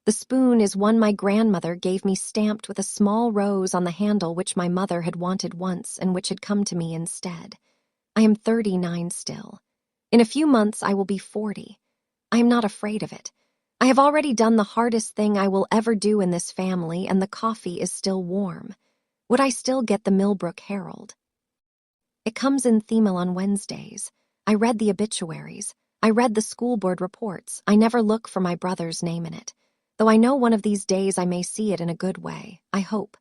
The spoon is one my grandmother gave me stamped with a small rose on the handle which my mother had wanted once and which had come to me instead. I am 39 still. In a few months I will be 40. I am not afraid of it. I have already done the hardest thing I will ever do in this family and the coffee is still warm. Would I still get the Millbrook Herald? It comes in Themel on Wednesdays. I read the obituaries. I read the school board reports. I never look for my brother's name in it. Though I know one of these days I may see it in a good way. I hope.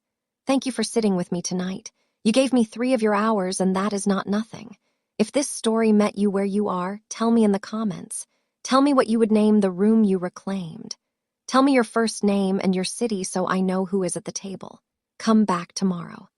Thank you for sitting with me tonight. You gave me 3 of your hours and that is not nothing. If this story met you where you are, tell me in the comments. Tell me what you would name the room you reclaimed. Tell me your first name and your city so I know who is at the table. Come back tomorrow.